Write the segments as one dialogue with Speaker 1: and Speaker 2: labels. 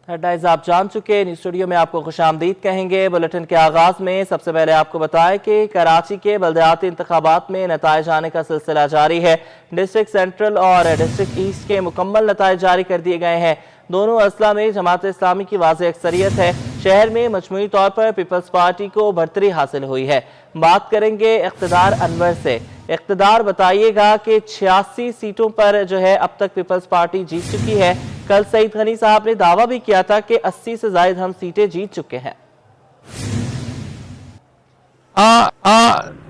Speaker 1: Headlines आप जान चुके। न्यूज़ स्टूडियो में आपको खुशामदीद कहेंगे। बुलेटिन के आगाज में सबसे पहले आपको बताएं कि कराची के बल्दियाती इंतखाबात में नताइज आने का सिलसिला जारी है। डिस्ट्रिक्ट सेंट्रल और डिस्ट्रिक्ट ईस्ट के मुकम्मल नताइज जारी कर दिए गए हैं। दोनों अजला में जमात इस्लामी की वाज़ेह अक्सरियत है। शहर में मजमूई तौर पर पीपल्स पार्टी को बढ़तरी हासिल हुई है। बात करेंगे इख्तिदार अनवर से। इख्तिदार बताइएगा कि 86 सीटों पर जो है अब तक पीपल्स पार्टी जीत चुकी है। कल सईद गनी साहब ने दावा भी किया था कि 80 से ज्यादा हम सीटें जीत चुके हैं।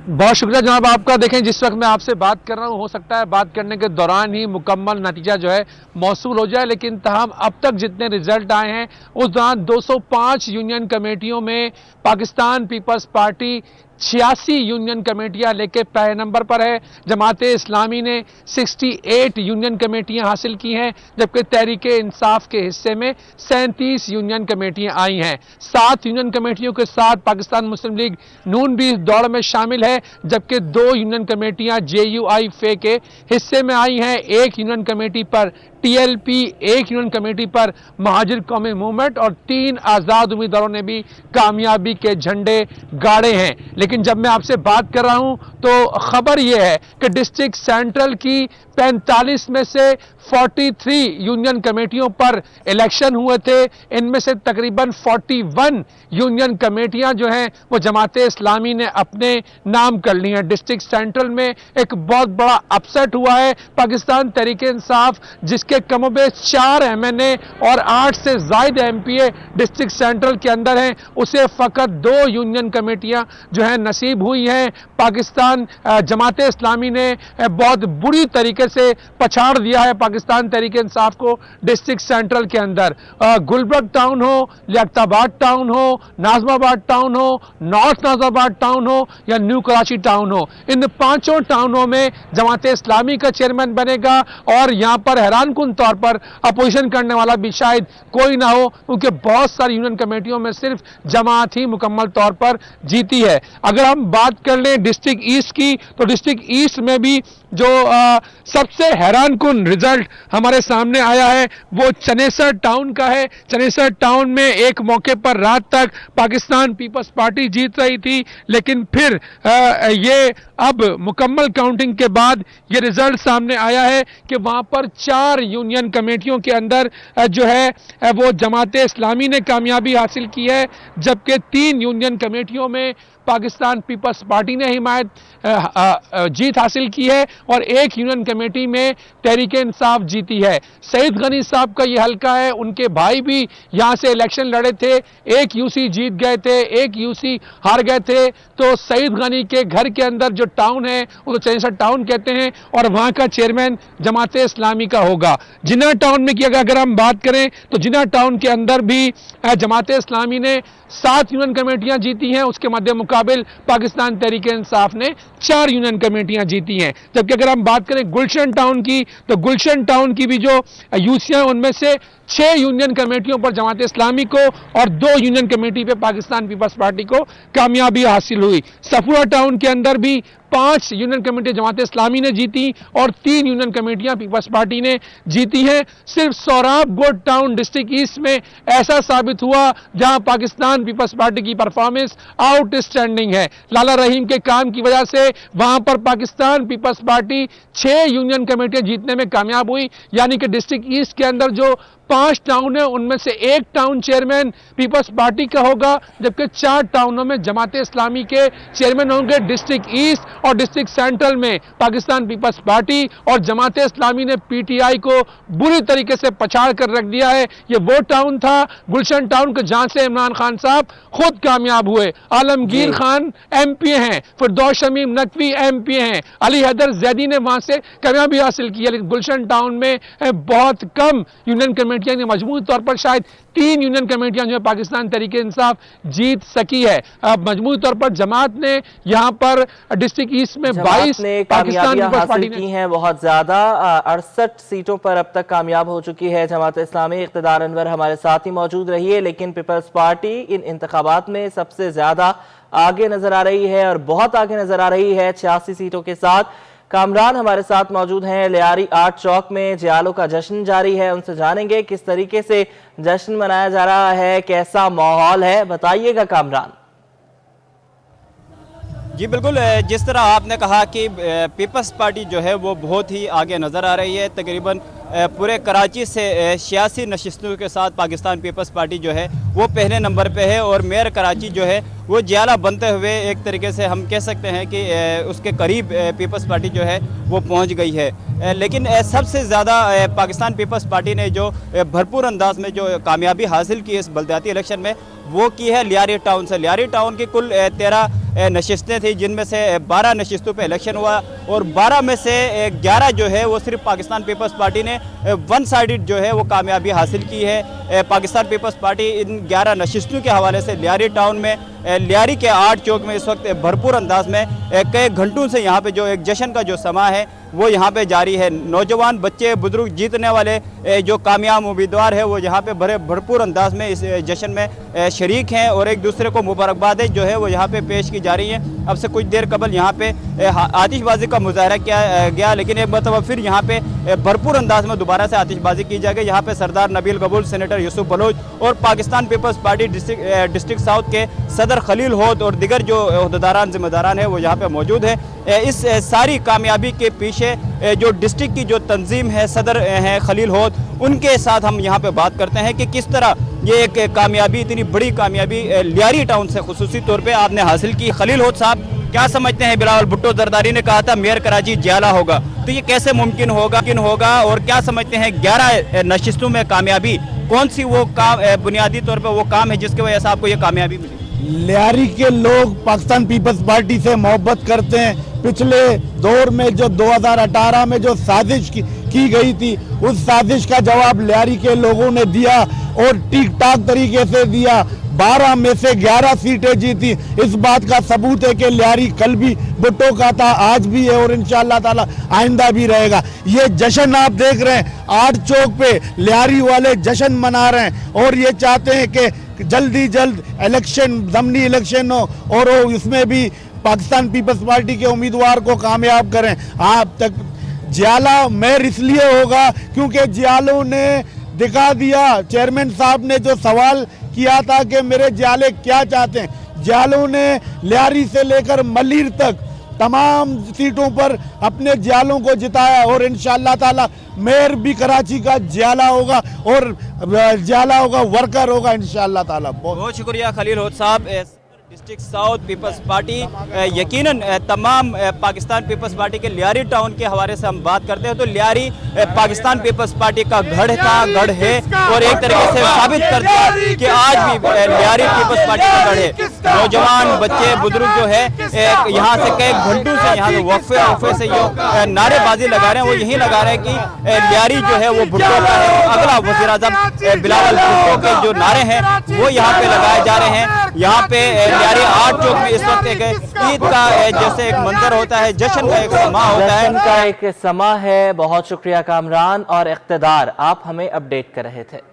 Speaker 2: बहुत शुक्रिया जनाब आपका। देखें, जिस वक्त मैं आपसे बात कर रहा हूं, हो सकता है बात करने के दौरान ही मुकम्मल नतीजा जो है मौसूल हो जाए, लेकिन तहम अब तक जितने रिजल्ट आए हैं उस दौरान 205 यूनियन कमेटियों में पाकिस्तान पीपल्स पार्टी 86 यूनियन कमेटियां लेके पहले नंबर पर है। जमाते इस्लामी ने 68 यूनियन कमेटियां हासिल की हैं, जबकि तहरीक इंसाफ के हिस्से में 37 यूनियन कमेटियां आई हैं। 7 यूनियन कमेटियों के साथ पाकिस्तान मुस्लिम लीग नून भी इस दौड़ में शामिल है, जबकि 2 यूनियन कमेटियां JUI फे के हिस्से में आई हैं। 1 यूनियन कमेटी पर TLP, 1 यूनियन कमेटी पर महाजिर कौमी मूवमेंट और 3 आज़ाद उम्मीदवारों ने भी कामयाबी के झंडे गाड़े हैं। लेकिन जब मैं आपसे बात कर रहा हूं तो खबर यह है कि डिस्ट्रिक्ट सेंट्रल की 45 में से 43 यूनियन कमेटियों पर इलेक्शन हुए थे। इनमें से तकरीबन 41 यूनियन कमेटियां जो हैं वो जमाते इस्लामी ने अपने नाम कर ली हैं। डिस्ट्रिक्ट सेंट्रल में एक बहुत बड़ा अपसेट हुआ है। पाकिस्तान तहरीक इंसाफ, जिसके कमोबेश 4 MNA और 8 से ज्यादा MPA डिस्ट्रिक्ट सेंट्रल के अंदर हैं, उसे फकत 2 यूनियन कमेटियां जो हैं नसीब हुई हैं। पाकिस्तान जमाते इस्लामी ने बहुत बुरी तरीके से पछाड़ दिया है पाकिस्तान तहरीक इंसाफ को डिस्ट्रिक्ट सेंट्रल के अंदर। गुलबर्ग टाउन हो, लियाकताबाद टाउन हो, नाजमाबाद टाउन हो, नॉर्थ नाजमाबाद टाउन हो या न्यू कराची टाउन हो, इन 5 टाउनों में जमाते इस्लामी का चेयरमैन बनेगा। और यहां पर हैरानकुन तौर पर अपोजिशन करने वाला भी शायद कोई ना हो, क्योंकि बहुत सारी यूनियन कमेटियों में सिर्फ जमात ही मुकम्मल तौर पर जीती है। अगर हम बात कर लें डिस्ट्रिक्ट ईस्ट की, तो डिस्ट्रिक्ट ईस्ट में भी जो सबसे हैरानकुन रिजल्ट हमारे सामने आया है वो चनेसर टाउन का है। चनेसर टाउन में एक मौके पर रात तक पाकिस्तान पीपल्स पार्टी जीत रही थी, लेकिन फिर ये अब मुकम्मल काउंटिंग के बाद ये रिजल्ट सामने आया है कि वहां पर 4 यूनियन कमेटियों के अंदर जो है वो जमाते इस्लामी ने कामयाबी हासिल की है, जबकि 3 यूनियन कमेटियों में पाकिस्तान पीपल्स पार्टी ने जीत हासिल की है और 1 यूनियन कमेटी में तहरीक इंसाफ जीती है। सईद गनी साहब का ये हल्का है, उनके भाई भी यहां से इलेक्शन लड़े थे, 1 UC जीत गए थे, 1 UC हार गए थे। तो सईद गनी के घर के अंदर जो टाउन है वो तो चनेसर टाउन कहते हैं और वहां का चेयरमैन जमाते इस्लामी का होगा। जिन्ना टाउन में की अगर हम बात करें तो जिन्ना टाउन के अंदर भी जमाते इस्लामी ने 7 यूनियन कमेटियां जीती हैं, उसके मध्य मुकाबिल पाकिस्तान तहरीक इंसाफ ने 4 यूनियन कमेटियां जीती हैं। जबकि अगर हम बात करें गुलशन टाउन की, तो गुलशन टाउन की भी जो यूसियां उनमें से 6 यूनियन कमेटियों पर जमात इस्लामी को और 2 यूनियन कमेटी पे पाकिस्तान पीपल्स पार्टी को कामयाबी हासिल हुई। सफूरा टाउन के अंदर भी 5 यूनियन कमेटी जमात इस्लामी ने जीती और 3 यूनियन कमेटियां पीपल्स पार्टी ने जीती हैं। सिर्फ सोराब गोड टाउन डिस्ट्रिक्ट ईस्ट में ऐसा साबित हुआ जहां पाकिस्तान पीपल्स पार्टी की परफॉर्मेंस आउटस्टैंडिंग है। लाला रहीम के काम की वजह से वहां पर पाकिस्तान पीपल्स पार्टी 6 यूनियन कमेटियां जीतने में कामयाब हुई, यानी कि डिस्ट्रिक्ट ईस्ट के अंदर जो 5 टाउन है उनमें से 1 टाउन चेयरमैन पीपल्स पार्टी का होगा, जबकि 4 टाउनों में जमाते इस्लामी के चेयरमैन होंगे। डिस्ट्रिक्ट ईस्ट और डिस्ट्रिक्ट सेंट्रल में पाकिस्तान पीपल्स पार्टी और जमाते इस्लामी ने PTI को बुरी तरीके से पछाड़ कर रख दिया है। ये वो टाउन था गुलशन टाउन के जहां से इमरान खान साहब खुद कामयाब हुए। आलमगीर खान MPA हैं, फिरदौस शमीम नकवी MPA हैं, अली हैदर जैदी ने वहां से कामयाबी हासिल की है। लेकिन गुलशन टाउन में बहुत कम यूनियन कमेटियां, मजमूई तौर पर शायद 3 यूनियन कमेटियां जो है पाकिस्तान तहरीक इंसाफ जीत सकी है। अब मजमूई तौर पर जमात ने यहां पर डिस्ट्रिक्ट ईस्ट में 22 पाकिस्तान पीपल्स पार्टी ने की हैं,
Speaker 1: बहुत ज्यादा 68 सीटों पर अब तक कामयाब हो चुकी है जमात इस्लामी। इख्तिदार अनवर हमारे साथ ही मौजूद रही है, लेकिन पीपल्स पार्टी इन इंतखाबात में सबसे ज्यादा आगे नजर आ रही है और बहुत आगे नजर आ रही है 86 सीटों के साथ। कामरान हमारे साथ मौजूद हैं। लियारी आर्ट चौक में जियालों का जश्न जारी है, उनसे जानेंगे किस तरीके से जश्न मनाया जा रहा है, कैसा माहौल है, बताइएगा कामरान।
Speaker 3: जी बिल्कुल, जिस तरह आपने कहा कि पीपल्स पार्टी जो है वो बहुत ही आगे नज़र आ रही है। तकरीबन पूरे कराची से 86 नशिस्तों के साथ पाकिस्तान पीपल्स पार्टी जो है वो पहले नंबर पे है और मेयर कराची जो है वो जियाला बनते हुए एक तरीके से हम कह सकते हैं कि उसके करीब पीपल्स पार्टी जो है वो पहुंच गई है। लेकिन सबसे ज़्यादा पाकिस्तान पीपल्स पार्टी ने जो भरपूर अंदाज में जो कामयाबी हासिल की इस बलदियाती इलेक्शन में वो की है लियारी टाउन से। लियारी टाउन की कुल 13 नशिस्तें थी, जिनमें से 12 नशिस्तों पे इलेक्शन हुआ और 12 में से 11 जो है वो सिर्फ पाकिस्तान पीपल्स पार्टी ने वन साइडेड जो है वो कामयाबी हासिल की है। पाकिस्तान पीपल्स पार्टी इन 11 नशिस्तों के हवाले से लियारी टाउन में लियारी के आर्ट चौक में इस वक्त भरपूर अंदाज में कई घंटों से यहाँ पे जो एक जश्न का जो समा है वो यहाँ पे जारी है। नौजवान, बच्चे, बुजुर्ग, जीतने वाले जो कामयाब उम्मीदवार है वो यहाँ पे भरपूर अंदाज में इस जश्न में शरीक हैं और एक दूसरे को मुबारकबादें जो है वो यहाँ पे पेश की जा रही हैं। अब से कुछ देर कबल यहाँ पे आतिशबाजी का मुजाहरा किया गया, लेकिन एक मरतबा फिर यहाँ पे भरपूर अंदाज में दोबारा से आतिशबाजी की जाएगी। यहाँ पे सरदार नबील कबूल, सेनेटर यूसुफ बलोच और Pakistan peoples party district south के सदर खलील होद और दिगर जो अहदेदारान जिम्मेदारान है वो यहाँ पे मौजूद है। इस सारी कामयाबी के पीछे जो डिस्ट्रिक्ट की जो तंजीम है, सदर हैं खलील होद, उनके साथ हम यहाँ पे बात करते हैं कि किस तरह ये एक कामयाबी, इतनी बड़ी कामयाबी लियारी टाउन से खुसूसी तौर पे आपने हासिल की। खलील होद साहब, क्या समझते हैं? बिलावल भुट्टो जरदारी ने कहा था मेयर कराची जियाला होगा, तो ये कैसे मुमकिन होगा और क्या समझते हैं 11 नशिस्तों में कामयाबी कौन सी वो काम बुनियादी तौर पर वो काम है जिसकी वजह से आपको ये कामयाबी मिली?
Speaker 4: लियारी के लोग पाकिस्तान पीपल्स पार्टी से मोहब्बत करते हैं। पिछले दौर में जो 2018 में जो साजिश की गई थी उस साजिश का जवाब लियारी के लोगों ने दिया और ठीक ठाक तरीके से दिया। 12 में से 11 सीटें जीती। इस बात का सबूत है कि लियारी कल भी भुट्टो का था, आज भी है और इंशाअल्लाह ताला आइंदा भी रहेगा। ये जश्न आप देख रहे हैं, आर्ट चौक पे लियारी वाले जश्न मना रहे हैं और ये चाहते हैं कि जल्दी जल्द इलेक्शन, ज़मनी इलेक्शन हो और इसमें भी पाकिस्तान पीपल्स पार्टी के उम्मीदवार को कामयाब करें। आप तक जियाला मेयर इसलिए होगा क्योंकि जियालों ने दिखा दिया, चेयरमैन साहब ने जो सवाल किया था कि मेरे जियाले क्या चाहते हैं, जियालों ने लियारी से लेकर मलीर तक तमाम सीटों पर अपने जियालों को जिताया और इंशाअल्लाह ताला मेयर भी कराची का जियाला होगा और जियाला होगा, वर्कर होगा इंशाअल्लाह ताला।
Speaker 3: बहुत शुक्रिया खलील होद साहब। डिस्ट्रिक्ट साउथ पीपल्स पार्टी यकीनन तमाम पाकिस्तान पीपल्स पार्टी के लियारी टाउन के हवाले से हम बात करते हैं तो लियारी पाकिस्तान पीपल्स पार्टी का गढ़ था, गढ़ है और एक तरीके से साबित कर दिया कि आज भी लियारी पीपल्स पार्टी का गढ़ है। नौजवान, बच्चे, बुजुर्ग जो है यहाँ से कई घंटों से यहाँ वक्फे से जो नारेबाजी लगा रहे हैं वो यही लगा रहे हैं कि लियारी जो है वो भुट्टो का है, अगला वज़ीर आज़म बिलावल भुट्टो के जो नारे हैं वो यहाँ पे लगाए जा रहे हैं। यहाँ पे लियारी आर्ट चौक में इस वक्त एक ईद का जैसे एक मंजर होता है, जश्न का एक समा होता है,
Speaker 1: जश्न का एक समा है। बहुत शुक्रिया कामरान और इख्तिदार, आप हमें अपडेट कर रहे थे।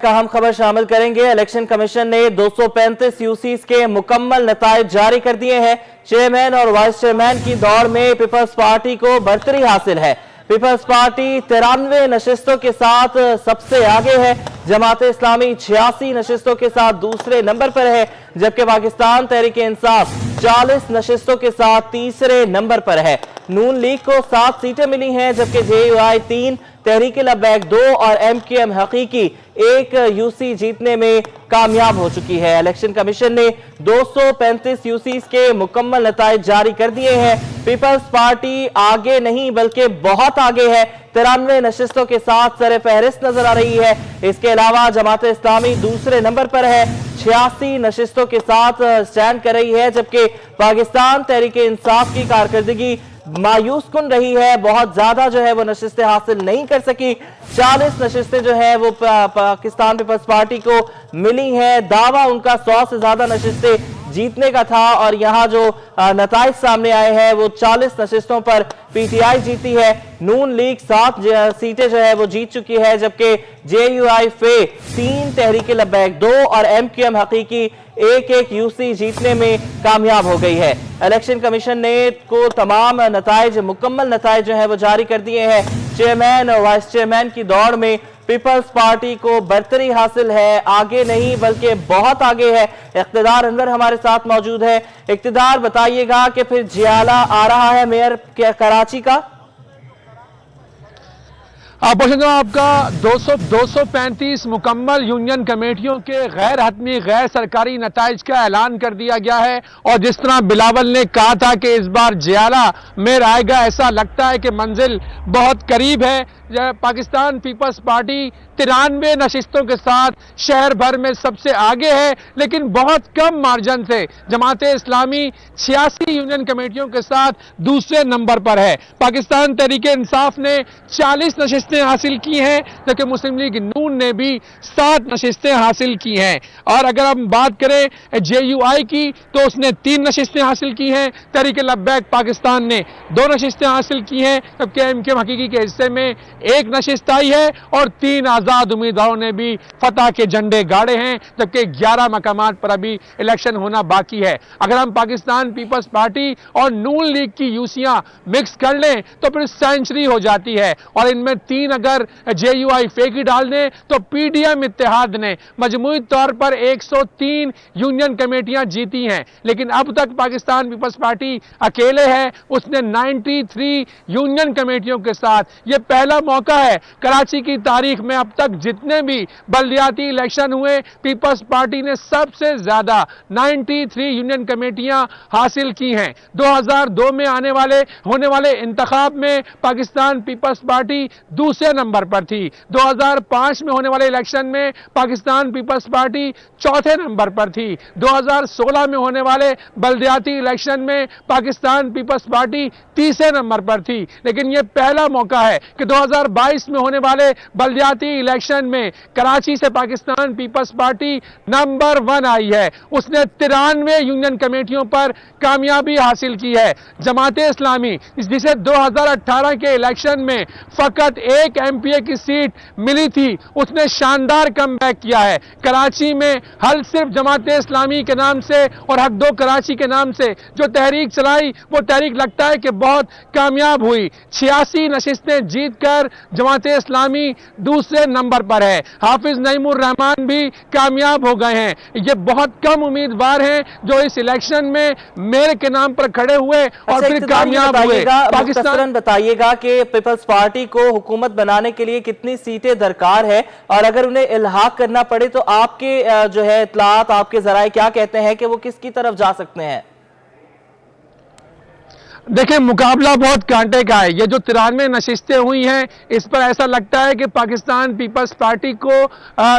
Speaker 1: का हम खबर शामिल करेंगे। इलेक्शन कमीशन ने 235 यूसीज के मुकम्मल नताइज जारी कर दिए हैं। चेयरमैन और वाइस चेयरमैन की दौड़ में पीपल्स पार्टी को बढ़तरी हासिल है। पीपल्स पार्टी 93 नशिस्तों के साथ सबसे आगे है। जमात इस्लामी 86 नशिस्तों के साथ दूसरे नंबर पर है, जबकि पाकिस्तान तहरीक इंसाफ 40 नशिस्तों के साथ तीसरे नंबर पर है। नून लीग को 7 सीटें मिली हैं, जबकि जेयूआई 3, तहरीक लब्बैक 2 और एमक्यूएम हकीकी 1 यूसी जीतने में कामयाब हो चुकी है। इलेक्शन कमीशन ने 235 यूसीज के मुकम्मल नताइज जारी कर दिए हैं। पीपल्स पार्टी आगे नहीं बल्कि बहुत आगे है, 93 नशिस्तों के साथ सरे फहरिस्त नजर आ रही है। इसके अलावा जमात इस्लामी दूसरे नंबर पर है, 86 नशिस्तों के साथ स्टैंड कर रही है, जबकि पाकिस्तान तहरीक इंसाफ की कारकर्दगी मायूस कुन रही है। बहुत ज्यादा जो है वो नशिस्तें हासिल नहीं कर सकी। 40 नशिस्तें जो है वो पाकिस्तान पीपल्स पार्टी को मिली हैं। दावा उनका 100 से ज्यादा नशिस्तें जीतने का था और यहाँ जो नताइज सामने आए हैं वो 40 नशिस्तों पर पीटीआई जीती है। नून लीग 7 सीटें जो है वो जीत चुकी है, जबकि JUI फे 3, तहरीक लब्बैक 2 और MQM हकीकी 1-1 यूसी जीतने में कामयाब हो गई है। इलेक्शन कमीशन ने को तमाम नताइज, मुकम्मल नताइज जो है वो जारी कर दिए हैं। चेयरमैन और वाइस चेयरमैन की दौड़ में पीपल्स पार्टी को बरतरी हासिल है, आगे नहीं बल्कि बहुत आगे है। इख्तिदार अंदर हमारे साथ मौजूद है। इख्तिदार बताइएगा कि फिर जियाला आ रहा है मेयर कराची का?
Speaker 2: आपका 235 मुकम्मल यूनियन कमेटियों के गैर हतमी गैर सरकारी नताइज का ऐलान कर दिया गया है। और जिस तरह बिलावल ने कहा था कि इस बार जियाला मेयर आएगा, ऐसा लगता है कि मंजिल बहुत करीब है। पाकिस्तान पीपल्स पार्टी 93 नशिस्तों के साथ शहर भर में सबसे आगे है, लेकिन बहुत कम मार्जिन से जमाते इस्लामी 86 यूनियन कमेटियों के साथ दूसरे नंबर पर है। पाकिस्तान तहरीके इंसाफ ने 40 नशिस्तें हासिल की हैं, जबकि मुस्लिम लीग नून ने भी 7 नशिस्तें हासिल की हैं। और अगर हम बात करें JUI की तो उसने 3 नशिस्तें हासिल की हैं। तहरीके लब्बैक पाकिस्तान ने 2 नशिस्तें हासिल की हैं, जबकि MQM हकीकी के हिस्से में 1 नशिस्त आई है और 3 आजाद उम्मीदवारों ने भी फतह के झंडे गाड़े हैं, जबकि 11 मकामात पर अभी इलेक्शन होना बाकी है। अगर हम पाकिस्तान पीपल्स पार्टी और नून लीग की यूसियां मिक्स कर लें तो फिर सेंचुरी हो जाती है। और इनमें 3 अगर JUI फे की डाल दें तो PDM इत्तेहाद ने मजमूई तौर पर 103 यूनियन कमेटियां जीती हैं, लेकिन अब तक पाकिस्तान पीपल्स पार्टी अकेले है। उसने 93 यूनियन कमेटियों के साथ, ये पहला मौका है कराची की तारीख में अब तक जितने भी बल्दियाती इलेक्शन हुए, पीपल्स पार्टी ने सबसे ज्यादा 93 यूनियन कमेटियां हासिल की हैं। 2002 में होने वाले इंतखाब में पाकिस्तान पीपल्स पार्टी दूसरे नंबर पर थी। 2005 में होने वाले इलेक्शन में पाकिस्तान पीपल्स पार्टी चौथे नंबर पर थी। 2016 में होने वाले बल्दियाती इलेक्शन में पाकिस्तान पीपल्स पार्टी तीसरे नंबर पर थी। लेकिन यह पहला मौका है कि 2022 में होने वाले बल्दियाती इलेक्शन में कराची से पाकिस्तान पीपल्स पार्टी नंबर 1 आई है। उसने 93 यूनियन कमेटियों पर कामयाबी हासिल की है। जमाते इस्लामी जिसे 2018 के इलेक्शन में फकत 1 MPA की सीट मिली थी, उसने शानदार कमबैक किया है। कराची में हल सिर्फ जमाते इस्लामी के नाम से और हक दो कराची के नाम से जो तहरीक चलाई, वो तहरीक लगता है कि बहुत कामयाब हुई। 86 नशिस्तें जीतकर जमाते इस्लामी दूसरे नंबर पर है। हाफिज नईमुर रहमान भी कामयाब हो गए हैं। ये बहुत कम उम्मीदवार हैं जो इस इलेक्शन में मेयर के नाम पर खड़े हुए और फिर कामयाब हुए।
Speaker 1: पाकिस्तान बताइएगा कि पीपल्स पार्टी को हुकूमत बनाने के लिए कितनी सीटें दरकार है, और अगर उन्हें इल्हाक करना पड़े तो आपके जो है इत्तलात, आपके जराए क्या कहते हैं कि वो किसकी तरफ जा सकते हैं?
Speaker 2: देखिए, मुकाबला बहुत कांटे का है। ये जो 93 नशिस्तें हुई हैं, इस पर ऐसा लगता है कि पाकिस्तान पीपल्स पार्टी को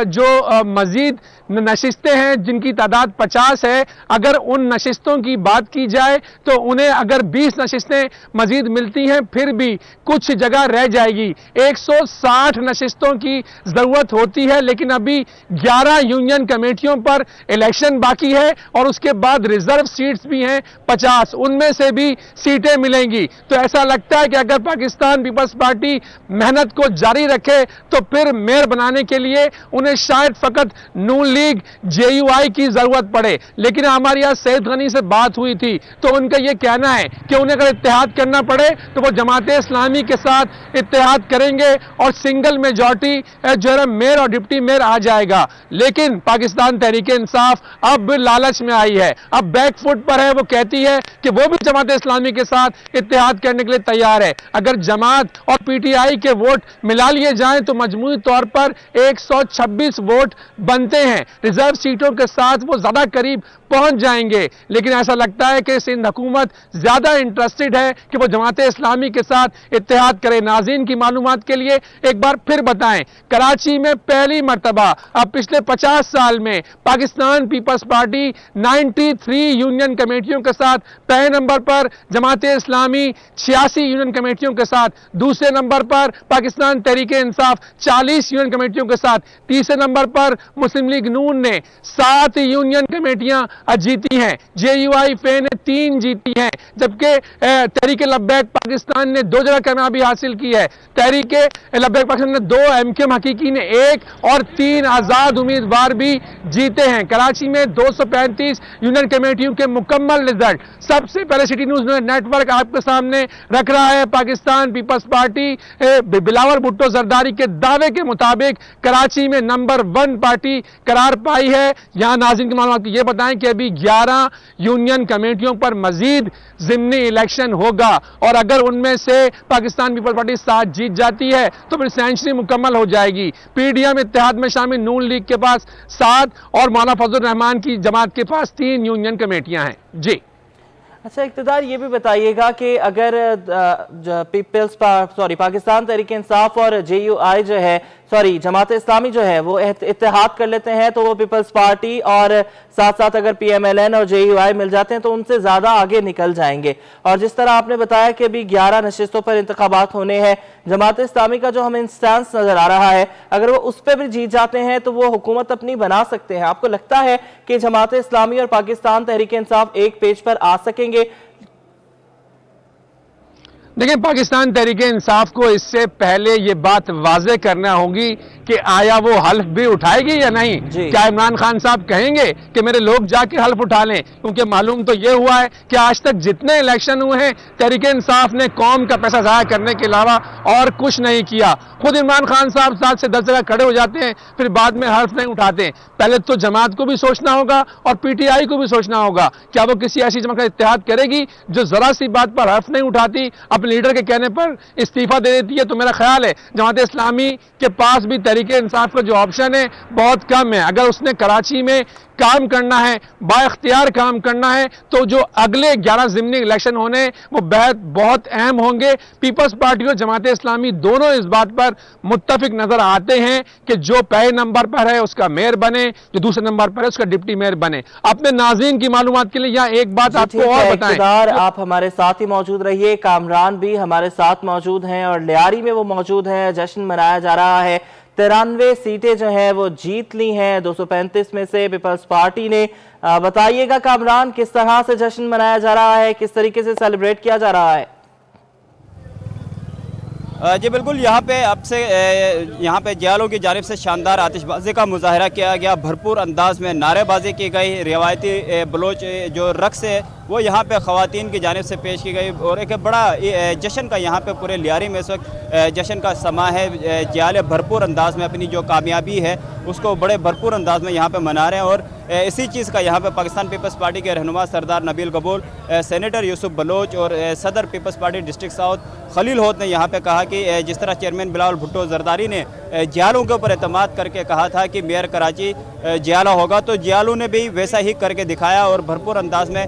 Speaker 2: जो मजीद नशिस्तें हैं जिनकी तादाद 50 है, अगर उन नशिस्तों की बात की जाए तो उन्हें अगर 20 नशिस्तें मजीद मिलती हैं फिर भी कुछ जगह रह जाएगी। 160 नशिस्तों की जरूरत होती है, लेकिन अभी 11 यूनियन कमेटियों पर इलेक्शन बाकी है और उसके बाद रिजर्व सीट्स भी हैं 50, उनमें से भी सीटें मिलेंगी। तो ऐसा लगता है कि अगर पाकिस्तान पीपल्स पार्टी मेहनत को जारी रखे तो फिर मेयर बनाने के लिए उन्हें शायद फकत नून लीग JUI की जरूरत पड़े। लेकिन हमारी आज सैयद गनी से बात हुई थी तो उनका यह कहना है कि उन्हें अगर इत्तेहाद करना पड़े तो वो जमाते इस्लामी के साथ इत्तेहाद करेंगे और सिंगल मेजॉरिटी जो है मेयर और डिप्टी मेयर आ जाएगा। लेकिन पाकिस्तान तहरीके इंसाफ अब लालच में आई है, अब बैकफुट पर है। वो कहती है कि वो भी जमाते इस्लामी के साथ इत्तेहाद करने के लिए तैयार है। अगर जमात और PTI के वोट मिला लिए जाएं तो मजमूई तौर पर 126 वोट बनते हैं। रिजर्व सीटों के साथ वो ज्यादा करीब पहुंच जाएंगे। लेकिन ऐसा लगता है कि सिंध हुकूमत ज्यादा इंटरेस्टेड है कि वो जमाते इस्लामी के साथ इत्तेहाद करे। नाज़रीन की मालूमात के लिए एक बार फिर बताएं, कराची में पहली मर्तबा अब पिछले 50 साल में पाकिस्तान पीपल्स पार्टी 93 यूनियन कमेटियों के साथ पहले नंबर पर, जमात जमात इस्लामी 86 यूनियन कमेटियों के साथ, दूसरे नंबर पर पाकिस्तान तहरीक इंसाफ 40 यूनियन कमेटियों के साथ, तीसरे नंबर पर मुस्लिम लीग नून ने 7 यूनियन कमेटियां जीती हैं, JUI फे ने 3 जीती हैं, जबकि तहरीक लब्बैक पाकिस्तान ने 2 जगह कामयाबी हासिल की है। तहरीक लब्बैक पाकिस्तान ने 2, MKM हकीकी ने 1 और 3 आज़ाद उम्मीदवार भी जीते हैं। कराची में 235 यूनियन कमेटियों के मुकम्मल रिजल्ट सबसे पहले सिटी न्यूज़ नेटवर्क आपके सामने रख रहा है। पाकिस्तान पीपल्स पार्टी बिलावल भुट्टो जरदारी के दावे के मुताबिक कराची में नंबर 1 पार्टी करार पाई है। यहां नाज़रीन की मालूमात ये बताएं कि अभी 11 यूनियन कमेटियों पर मजीद ज़िमनी इलेक्शन होगा और अगर उनमें से पाकिस्तान पीपल्स पार्टी 7 जीत जाती है तो फिर सेंचुरी मुकम्मल हो जाएगी। PDM इत्तेहाद में शामिल नून लीग के पास 7 और मौलाना फजल रहमान की जमात के पास 3 यूनियन कमेटियां हैं। जी
Speaker 1: अच्छा, इक़्तिदार ये भी बताइएगा कि अगर पाकिस्तान तहरीक इंसाफ और JUI जो है जमात इस्लामी जो है वो इत्तेहाद कर लेते हैं तो वो पीपल्स पार्टी और साथ साथ अगर PMLN और JUI मिल जाते हैं तो उनसे ज़्यादा आगे निकल जाएंगे। और जिस तरह आपने बताया कि अभी 11 नशिस्तों पर इंतखाबात होने हैं, जमात इस्लामी का जो हमें इंस्टेंस नज़र आ रहा है, अगर वो उस पर भी जीत जाते हैं तो वो हुकूमत अपनी बना सकते हैं। आपको लगता है कि जमात इस्लामी और पाकिस्तान तहरीक इंसाफ एक पेज पर आ सकेंगे?
Speaker 2: देखिए, पाकिस्तान तहरीक इंसाफ को इससे पहले ये बात वाज़ेह करना होगी कि आया वो हल्फ भी उठाएगी या नहीं। क्या इमरान खान साहब कहेंगे कि मेरे लोग जाके हल्फ उठा लें? क्योंकि मालूम तो ये हुआ है कि आज तक जितने इलेक्शन हुए हैं तहरीक इंसाफ ने कौम का पैसा ज़ाया करने के अलावा और कुछ नहीं किया। खुद इमरान खान साहब 7 से 10 जगह खड़े हो जाते हैं, फिर बाद में हल्फ नहीं उठाते। पहले तो जमात को भी सोचना होगा और PTI को भी सोचना होगा, क्या वो किसी ऐसी जमात का इत्तेहाद करेगी जो जरा सी बात पर हल्फ नहीं उठाती, अपने लीडर के कहने पर इस्तीफा दे देती है? तो मेरा ख्याल है जमात इस्लामी के पास भी तहरीक इंसाफ का जो ऑप्शन है बहुत कम है। अगर उसने कराची में काम करना है, बाइख्तियार काम करना है, तो जो अगले 11 ज़िमनी इलेक्शन होने वो बहुत अहम होंगे। पीपल्स पार्टी और जमात इस्लामी दोनों इस बात पर मुत्तफिक नजर आते हैं कि जो पहले नंबर पर है उसका मेयर बने, जो दूसरे नंबर पर है उसका डिप्टी मेयर बने। अपने नाज़रीन की मालूमात के लिए यहाँ एक बात आपको और बताएं।
Speaker 1: आप हमारे साथ ही मौजूद रहिए। कामरान भी हमारे साथ मौजूद हैं और लियारी में वो मौजूद हैं। जश्न मनाया जा रहा है, 93 सीटें जो हैं वो जीत ली हैं 235 में से पीपल्स पार्टी ने। बताइएगा कामरान, किस तरह से जश्न मनाया जा रहा है, किस तरीके से सेलिब्रेट किया जा रहा है?
Speaker 3: जी बिल्कुल, यहाँ पे जियालों की जानिब से शानदार आतिशबाजी का मुजाहरा किया गया, भरपूर अंदाज में नारेबाजी की गई, रिवायती बलोच जो रक्स है वो यहाँ पे ख़वातीन की जानिब से पेश की गई और एक बड़ा जश्न का यहाँ पे पूरे लियारी में इस वक्त जश्न का समा है। जियाले भरपूर अंदाज में अपनी जो कामयाबी है उसको बड़े भरपूर अंदाज में यहाँ पे मना रहे हैं और इसी चीज़ का यहाँ पे पाकिस्तान पीपल्स पार्टी के रहनुमा सरदार नबील कबूल, सेनेटर यूसुफ बलोच और सदर peoples party district south Khalil Hoth ने यहाँ पे कहा कि जिस तरह चेयरमैन बिलावल भुट्टो जरदारी ने जियालों के ऊपर एतमाद करके कहा था कि मेयर कराची जियाला होगा, तो जियालों ने भी वैसा ही करके दिखाया और भरपूर अंदाज में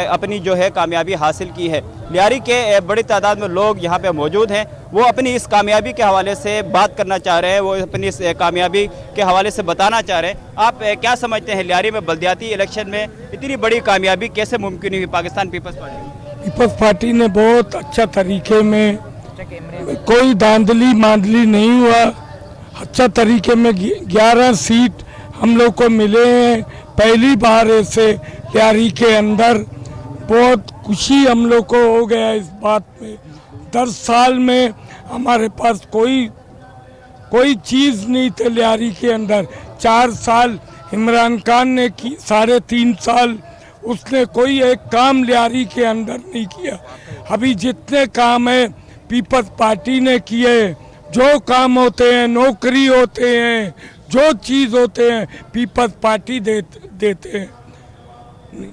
Speaker 3: अपनी जो है कामयाबी हासिल की है। लियारी के बड़ी तादाद में लोग यहाँ पे मौजूद हैं, वो अपनी इस कामयाबी के हवाले से बात करना चाह रहे हैं, वो अपनी इस कामयाबी के हवाले से बताना चाह रहे हैं। आप क्या समझते हैं, लियारी में बल्दियाती इलेक्शन में इतनी बड़ी कामयाबी कैसे मुमकिन हुई Pakistan peoples party?
Speaker 4: Peoples party ने बहुत अच्छा तरीके में, कोई धांधली मांधली नहीं हुआ, अच्छा तरीके में 11 सीट हम लोग को मिले हैं। पहली बार ऐसे लियारी के अंदर बहुत खुशी हम लोग को हो गया इस बात में। 10 साल में हमारे पास कोई चीज़ नहीं थे लियारी के अंदर। 4 साल इमरान खान ने की, 3.5 साल उसने कोई एक काम लियारी के अंदर नहीं किया। अभी जितने काम है पीपल्स पार्टी ने किए, जो काम होते हैं, नौकरी होते हैं, जो चीज़ होते हैं पीपल्स पार्टी देते हैं।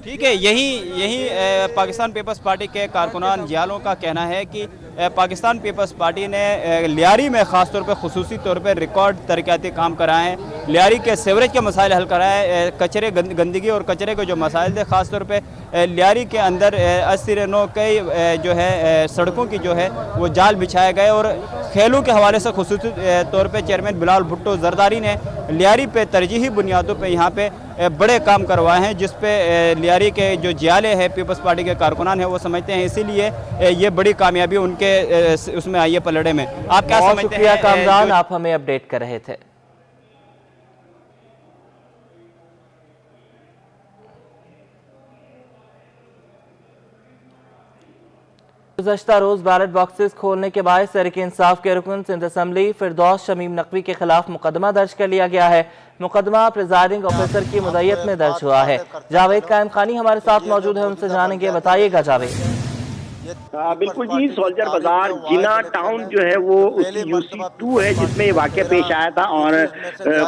Speaker 3: ठीक है, यही पाकिस्तान पीपल्स पार्टी के कारकुनान जियालों का कहना है कि पाकिस्तान पीपल्स पार्टी ने लियारी में ख़ास तौर पे खुसूसी तौर पे रिकॉर्ड तरक्याती काम कराए हैं। लियारी के सीवरेज के मसाइल हल कराए, कचरे गंदगी और कचरे के जो मसाइल थे ख़ास तौर पे लियारी के अंदर 80 कई जो है सड़कों की जो है वो जाल बिछाए गए और खेलों के हवाले से खुसूसी तौर पर चेयरमैन बिलावल भुट्टो जरदारी ने लियारी पे तरजीही बुनियादों पर यहाँ पे बड़े काम करवाए हैं, जिस पे लियारी के जो जियाले हैं पीपल्स पार्टी के कारकुनान हैं वो समझते हैं, इसीलिए ये बड़ी कामयाबी उनके उसमें आई है पलड़े में। आप क्या समझते हैं?
Speaker 1: शुक्रिया कामरान, आप हमें अपडेट कर रहे थे। गुज़श्ता रोज बैलेट बॉक्सेस खोलने के बाद तहरीक इंसाफ के रुकन सिंध असम्बली फिरदौस शमीम नकवी के खिलाफ मुकदमा दर्ज कर लिया गया है। मुकदमा प्रिजाइडिंग ऑफिसर की मुद्दत में दर्ज हुआ है। जावेद कायम खानी हमारे साथ मौजूद है, उनसे जानेंगे। बताइएगा जावेद।
Speaker 5: बिल्कुल जी, सोल्जर बाजार जिना टाउन जो है वो उसकी UC2 है जिसमें ये वाक़या पेश आया था, और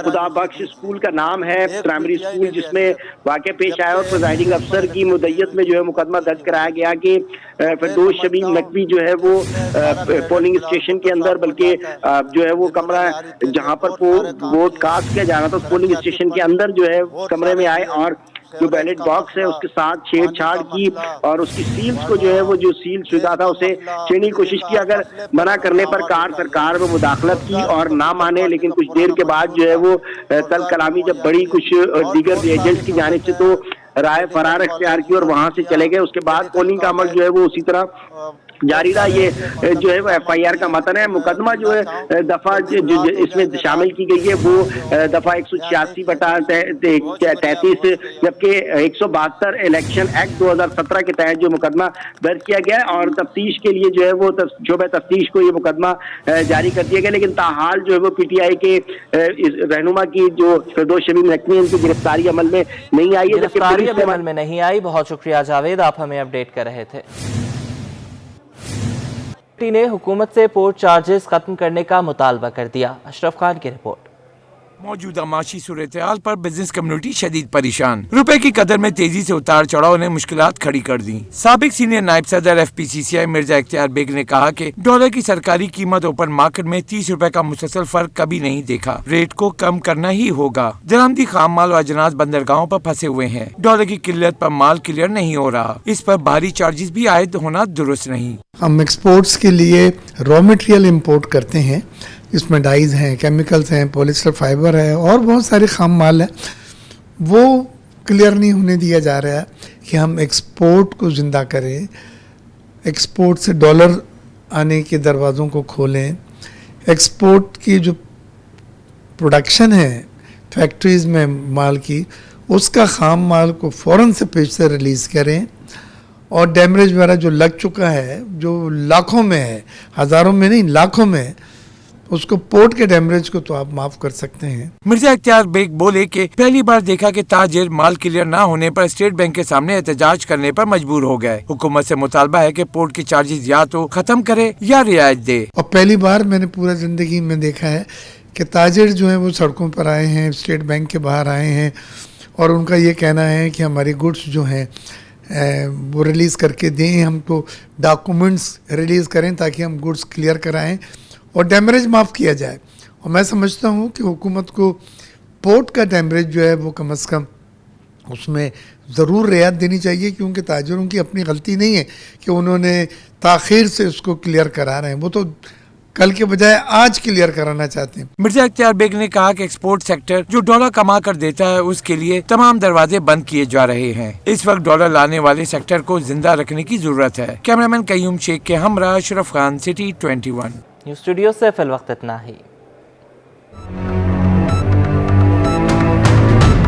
Speaker 5: खुदा बख्श स्कूल का नाम है, प्राइमरी स्कूल जिसमें वाक़या पेश आया, और प्रिजाइडिंग अफसर की मुद्दत में जो है मुकदमा दर्ज कराया गया कि फिरदौस शमीम नकवी जो है वो पोलिंग स्टेशन के अंदर, बल्कि जो है वो कमरा जहाँ पर वोट कास्ट किया जा रहा था उस पोलिंग स्टेशन के अंदर जो है कमरे में आए और जो बैलेट बॉक्स है उसके साथ छेड़छाड़ की, और उसकी सील्स को जो है वो जो सील शुदा था उसे छेड़ने की कोशिश की। अगर मना करने पर सरकार में मुदाखलत की और ना माने, लेकिन कुछ देर के बाद जो है वो कल कलामी जब बड़ी कुछ दीगर एजेंट्स की जानिब से तो राय फरार इख्तियार की और वहां से चले गए। उसके बाद पोलिंग का अमल जो है वो उसी तरह जारी रहा। ये जो है वो FIR का मतन है। मुकदमा जो है दफा जो इसमें शामिल की गई है वो दफा 186/33, जबकि 172 इलेक्शन एक्ट 2017 के तहत जो मुकदमा दर्ज किया गया है, और तफ्तीश के लिए जो है वो शोबे तफ्तीश को ये मुकदमा जारी कर दिया गया। लेकिन ताहाल जो है वो PTI के रहनुमा की जो फिरदौस शमीम नकवी उनकी गिरफ्तारी अमल में नहीं आई है,
Speaker 1: गिरफ्तारी अमल में नहीं आई। बहुत शुक्रिया जावेद, आप हमें अपडेट कर रहे थे। ने हुकूमत से पोर्ट चार्जेस खत्म करने का मुतालबा कर दिया। अशरफ खान की रिपोर्ट।
Speaker 6: मौजूदा माशी सूरत-ए-हाल पर बिजनेस कम्युनिटी शदीद परेशान। रुपए की कदर में तेजी से उतार चढ़ाव ने मुश्किलात खड़ी कर दी। साबिक सीनियर नायब सदर FPCCI मिर्जा इख्तियार बेग ने कहा कि डॉलर की सरकारी कीमत ओपन मार्केट में 30 रुपए का मुसलसल फर्क कभी नहीं देखा, रेट को कम करना ही होगा। दरामदी खाम माल और अजनास बंदरगाहों पर फंसे हुए हैं। डॉलर की किल्लत पर माल क्लियर नहीं हो रहा, इस पर भारी चार्जेस भी आयद होना दुरुस्त नहीं।
Speaker 7: हम एक्सपोर्ट्स के लिए रॉ मटेरियल इंपोर्ट करते हैं, इसमें डाइज हैं, केमिकल्स हैं, पॉलिस्टर फाइबर है और बहुत सारे खाम माल है। वो क्लियर नहीं होने दिया जा रहा है कि हम एक्सपोर्ट को ज़िंदा करें, एक्सपोर्ट से डॉलर आने के दरवाज़ों को खोलें, एक्सपोर्ट की जो प्रोडक्शन है फैक्ट्रीज़ में माल की, उसका खाम माल को फ़ौरन से पेज से रिलीज़ करें, और डैमेज वगैरह जो लग चुका है, जो लाखों में है, हज़ारों में नहीं लाखों में, उसको पोर्ट के डैमेज को तो आप माफ कर सकते हैं।
Speaker 6: मिर्जा इख्तियार बेग बोले कि पहली बार देखा कि ताजिर माल क्लियर ना होने पर स्टेट बैंक के सामने एहतजाज करने पर मजबूर हो गए। हुकूमत से मुतालबा है कि पोर्ट की चार्जेस या तो खत्म करे या रियायत दे।
Speaker 7: और पहली बार मैंने पूरा जिंदगी में देखा है कि ताजिर जो है वो सड़कों पर आए हैं, स्टेट बैंक के बाहर आए हैं, और उनका ये कहना है कि हमारी गुड्स जो हैं वो रिलीज़ करके दें, हमको डॉक्यूमेंट्स रिलीज़ करें ताकि हम गुड्स क्लियर कराएं और डैमेज माफ़ किया जाए। और मैं समझता हूँ कि हुकूमत को पोर्ट का डैमेज जो है वो कम से कम उसमें ज़रूर रियायत देनी चाहिए, क्योंकि ताजिरों की अपनी गलती नहीं है कि उन्होंने ताख़ीर से उसको क्लियर करा रहे हैं, वो तो कल के बजाय आज क्लियर कराना चाहते हैं।
Speaker 6: मिर्जा इख्तियार बेग ने कहा कि एक्सपोर्ट सेक्टर जो डॉलर कमा कर देता है उसके लिए तमाम दरवाजे बंद किए जा रहे हैं। इस वक्त डॉलर लाने वाले सेक्टर को जिंदा रखने की जरूरत है। कैमरामैन कयूम शेख के हमरा Ashraf Khan, city 21।
Speaker 1: News studio से फिल वक्त इतना ही।